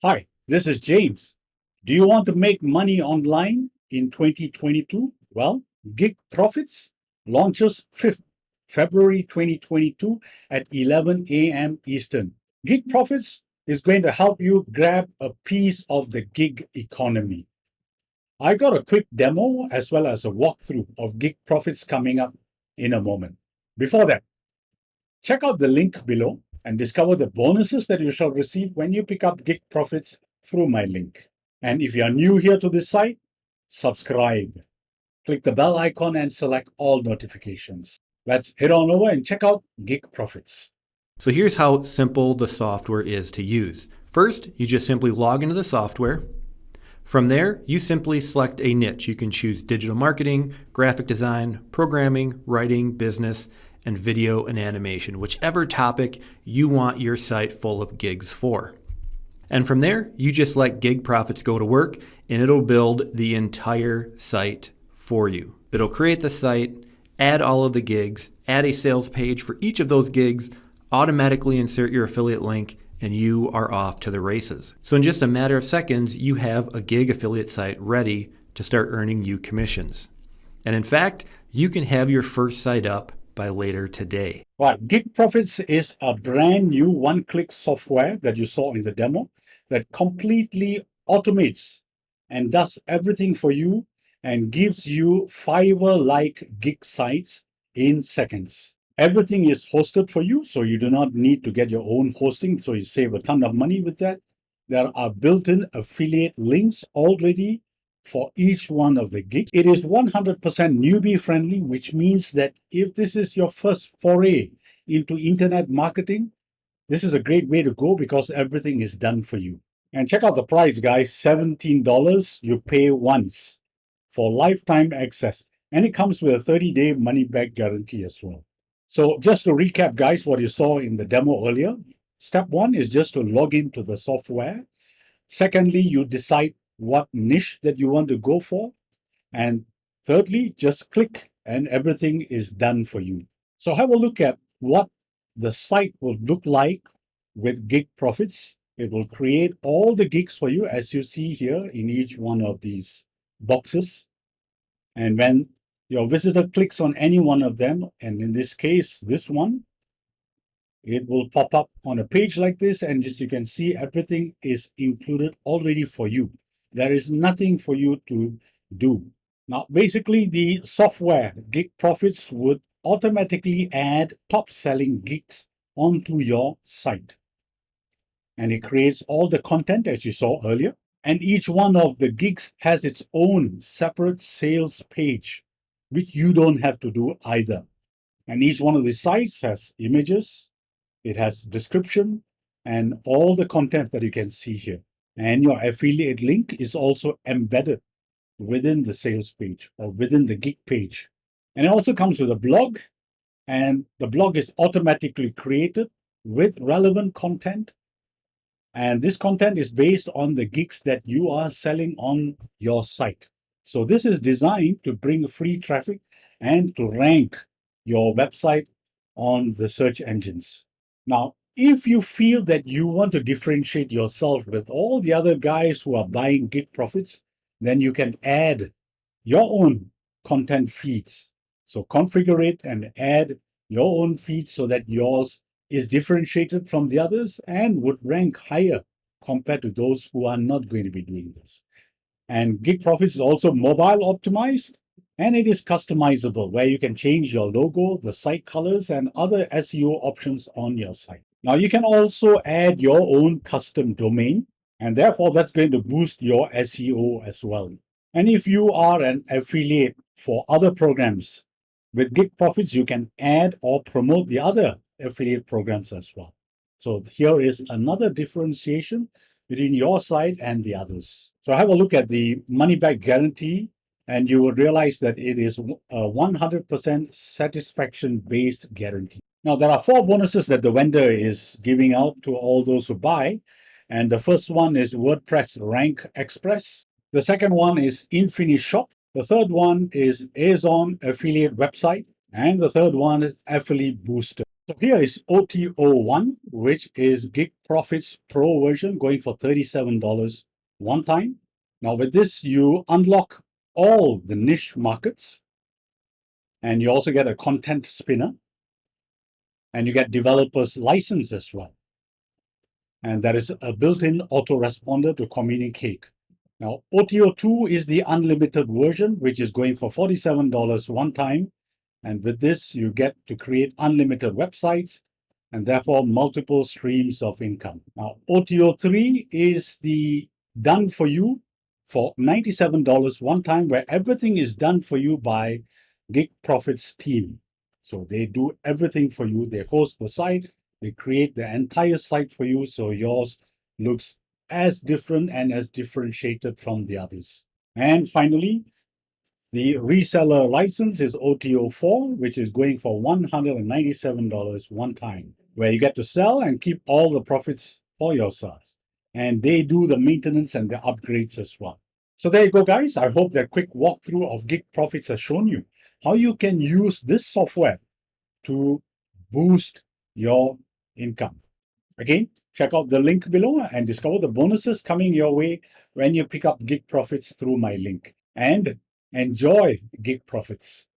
Hi, this is James. Do you want to make money online in 2022? Well, GigProfitz launches 5th February 2022 at 11 a.m. Eastern. GigProfitz is going to help you grab a piece of the gig economy. I got a quick demo as well as a walkthrough of GigProfitz coming up in a moment. Before that, check out the link below and discover the bonuses that you shall receive when you pick up GigProfitz through my link. And if you are new here to this site, subscribe. Click the bell icon and select all notifications. Let's head on over and check out GigProfitz. So here's how simple the software is to use. First, you just simply log into the software. From there, you simply select a niche. You can choose digital marketing, graphic design, programming, writing, business, and video and animation, whichever topic you want your site full of gigs for. And from there, you just let GigProfitz go to work and it'll build the entire site for you. It'll create the site, add all of the gigs, add a sales page for each of those gigs, automatically insert your affiliate link, and you are off to the races. So in just a matter of seconds, you have a gig affiliate site ready to start earning you commissions. And in fact, you can have your first site up by later today. Right, GigProfitz is a brand new one-click software that you saw in the demo that completely automates and does everything for you and gives you Fiverr-like gig sites in seconds. Everything is hosted for you, so you do not need to get your own hosting, so you save a ton of money with that. There are built-in affiliate links already for each one of the gigs. It is 100% newbie friendly, which means that if this is your first foray into internet marketing, this is a great way to go because everything is done for you. And check out the price, guys, $17. You pay once for lifetime access. And it comes with a 30-day money-back guarantee as well. So just to recap, guys, what you saw in the demo earlier, step one is just to log into the software. Secondly, you decide what niche that you want to go for. And thirdly, just click and everything is done for you. So have a look at what the site will look like with GigProfitz. It will create all the gigs for you as you see here in each one of these boxes. And when your visitor clicks on any one of them, and in this case, this one, it will pop up on a page like this. And as you can see, everything is included already for you. There is nothing for you to do. Now, basically, the software GigProfitz would automatically add top-selling gigs onto your site. And it creates all the content as you saw earlier. And each one of the gigs has its own separate sales page, which you don't have to do either. And each one of the sites has images, it has description, and all the content that you can see here. And your affiliate link is also embedded within the sales page or within the gig page. And it also comes with a blog, and the blog is automatically created with relevant content. And this content is based on the gigs that you are selling on your site. So this is designed to bring free traffic and to rank your website on the search engines. Now, if you feel that you want to differentiate yourself with all the other guys who are buying GigProfitz, then you can add your own content feeds. So configure it and add your own feed so that yours is differentiated from the others and would rank higher compared to those who are not going to be doing this. And GigProfitz is also mobile optimized, and it is customizable, where you can change your logo, the site colors, and other SEO options on your site. Now, you can also add your own custom domain, and therefore that's going to boost your SEO as well. And if you are an affiliate for other programs, with GigProfitz, you can add or promote the other affiliate programs as well. So here is another differentiation between your site and the others. So have a look at the money back guarantee, and you will realize that it is a 100% satisfaction based guarantee. Now, there are 4 bonuses that the vendor is giving out to all those who buy. And the first one is WordPress Rank Express. The second one is InfiniShop. The third one is Amazon affiliate website. And the third one is Affiliate Booster. So here is OTO1, which is GigProfitz Pro version, going for $37 one time. Now with this, you unlock all the niche markets, and you also get a content spinner, and you get developers license as well. And there is a built-in autoresponder to communicate. Now, OTO2 is the unlimited version, which is going for $47 one time. And with this, you get to create unlimited websites and therefore multiple streams of income. Now, OTO3 is the done for you for $97 one time, where everything is done for you by GigProfitz team. So they do everything for you. They host the site, they create the entire site for you, so yours looks as different and as differentiated from the others. And finally, the reseller license is OTO4, which is going for $197 one time, where you get to sell and keep all the profits for yourselves. And they do the maintenance and the upgrades as well. So there you go, guys. I hope that quick walkthrough of GigProfitz has shown you how you can use this software to boost your income. Again, check out the link below and discover the bonuses coming your way when you pick up GigProfitz through my link. And enjoy GigProfitz.